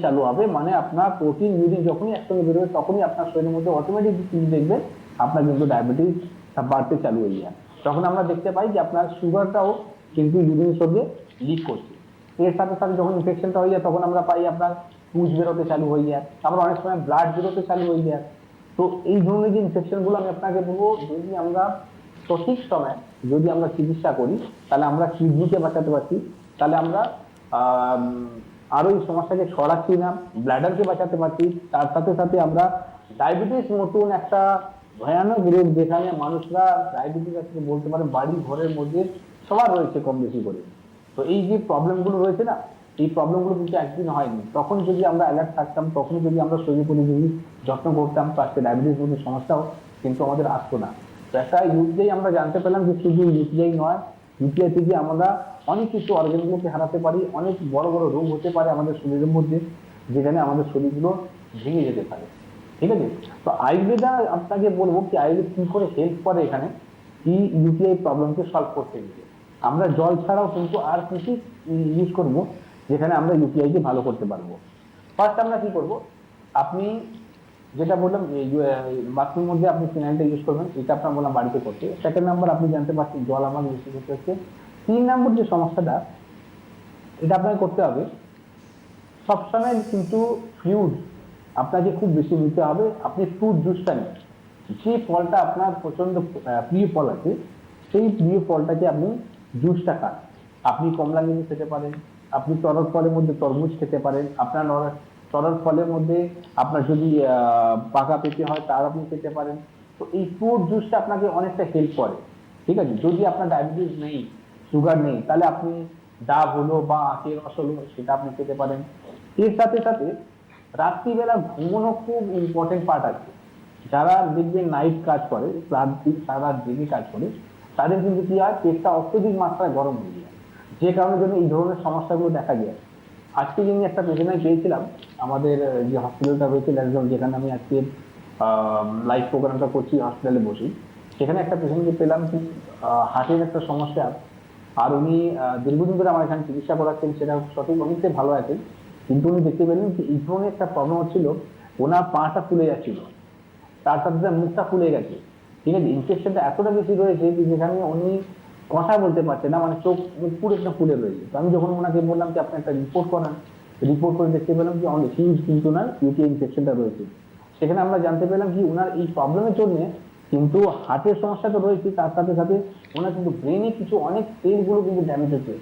চালু হবে, মানে আপনার প্রোটিন ইউরিন যখনই একসঙ্গে বেরোবে তখনই আপনার শরীরের মধ্যে অটোমেটিক দেখবেন আপনার কিন্তু ডায়াবেটিস বাড়তে চালু হয়ে যায়। তখন আমরা দেখতে পাই যে আপনার সুগারটাও কিন্তু ইউরিনের সঙ্গে লিক করছে। এর সাথে সাথে যখন ইনফেকশনটা হয়ে যায় তখন আমরা পাই আপনার পুজ বেরোতে চালু হয়ে যায়, তারপর অনেক সময় ব্লাড বেরোতে চালু হয়ে যায়। তো এই ধরনের যে ইনফেকশন গুলো আমি আপনাকে বলবো, যদি আমরা সঠিক সময় যদি আমরা চিকিৎসা করি তাহলে আমরা কিডনিকে বাঁচাতে পারছি, তাহলে আমরা আহ আরো এই সমস্যাকে ছড়াচ্ছি না, ব্লাডারকে বাঁচাতে পারছি। তার সাথে সাথে আমরা ডায়াবেটিস মতন একটা ভয়ানক রোগ যেখানে মানুষরা ডায়াবেটিস আছে বলতে পারেন বাড়ি ঘরের মধ্যে সবার রয়েছে কম বেশি করে। তো এই যে প্রবলেম গুলো রয়েছে না, এই প্রবলেম গুলো কিন্তু একদিন হয়নি। তখন যদি আমরা অ্যালার্ট থাকতাম, তখন যদি আমরা শরীর পরিস্থিতি যত্ন করতাম, তো আজকে ডায়াবেটিস মতো সমস্যাও কিন্তু আমাদের আসতো না। তো একটা ইউপিআই আমরা জানতে পেলাম যে শুধু ইউপিআই নয়, ইউপিআই থেকে আমরা অনেক কিছু অর্গানগুলোকে হারাতে পারি, অনেক বড় বড় রোগ হতে পারে আমাদের শরীরের মধ্যে, যেখানে আমাদের শরীরগুলো ভেঙে যেতে পারে। ঠিক আছে? তো আয়ুর্বেদা আপনাকে বলবো কি আয়ুর্বেদ কি করে হেল্প করে এখানে, কি ইউপিআই প্রবলেমকে সলভ করতে গিয়ে আমরা জল ছাড়াও কিন্তু আর কিছু ইউজ করব যেখানে আমরা ইউপিআই কে ভালো করতে পারবো। ফার্স্ট আমরা কি করব, আপনি যেটা বললাম বাথরুমের মধ্যে আপনি ফিনাইলটা ইউজ করবেন, এটা আপনার বললাম বাড়িতে করতে। সেকেন্ড নাম্বার আপনি জানতে পারছেন জল আমার বেশি করতে হচ্ছে। 3 নম্বর যে সমস্যাটা, এটা আপনাকে করতে হবে সবসময় কিন্তু ফ্লুইড আপনাকে খুব বেশি নিতে হবে। আপনি ফ্রুট জুসটা নিন, যে ফলটা আপনার প্রচন্ড প্রিয় ফল আছে সেই প্রিয় ফলটাকে আপনি জুসটা খান। আপনি কমলা লেবু খেতে পারেন, আপনি তরল ফলের মধ্যে তরমুজ খেতে পারেন, আপনার তরল ফলের মধ্যে আপনার যদি পাকা পেঁপে হয় তার আপনি খেতে পারেন। তো এই ফ্রুট জুসটা আপনাকে অনেকটা হেল্প করে। ঠিক আছে? যদি আপনার ডায়াবেটিস নেই, সুগার নেই, তাহলে আপনি ডাব হলো বা আখের রস হলো সেটা আপনি খেতে পারেন। এর সাথে সাথে রাত্রিবেলা ঘুমানো খুব ইম্পর্টেন্ট পার্ট আছে। যারা দেখবেন নাইট কাজ করে, রাত সারা দিনে কাজ করে, তাদের কিন্তু কি হয়, পেটটা অত্যধিক মাত্রায় গরম হয়ে যায়, যে কারণে জন্য এই ধরনের সমস্যাগুলো দেখা যায়। আজকে যিনি একটা পেশেন্ট আমি পেয়েছিলাম আমাদের যে হসপিটালটা রয়েছে একজন, যেখানে আমি আজকে লাইভ প্রোগ্রামটা করছি হসপিটালে বসি, সেখানে একটা পেশেন্টকে পেলাম কি হার্টের একটা সমস্যা। আর উনি দীর্ঘদিন ধরে আমার এখানে চিকিৎসা করাচ্ছেন, সেটা সঠিক অনেকটাই ভালো আছেন। কিন্তু উনি দেখতে পেলেন যে এই ধরনের একটা প্রবলেম হচ্ছিল, ওনার পাটা ফুলে যাচ্ছিল, তার সাথে সাথে মুখটা ফুলে গেছে। ঠিক আছে? ইনফেকশনটা এতটা বেশি রয়েছে যে যেখানে উনি কথা বলতে পারছে না, মানে চোখ মুখ পুরো একটা ফুলে রয়েছে। তো আমি যখন ওনাকে বললাম যে আপনি একটা রিপোর্ট করান, রিপোর্ট করে দেখতে পেলাম যে অনেক হিউজ কিন্তু না ইউটিআই ইনফেকশনটা রয়েছে। সেখানে আমরা জানতে পেলাম কি ওনার এই প্রবলেমের জন্য কিন্তু হার্টের সমস্যা তো রয়েছে, তার সাথে সাথে ওনার কিন্তু ব্রেনে কিছু অনেক সেলগুলো কিন্তু ড্যামেজ হচ্ছে।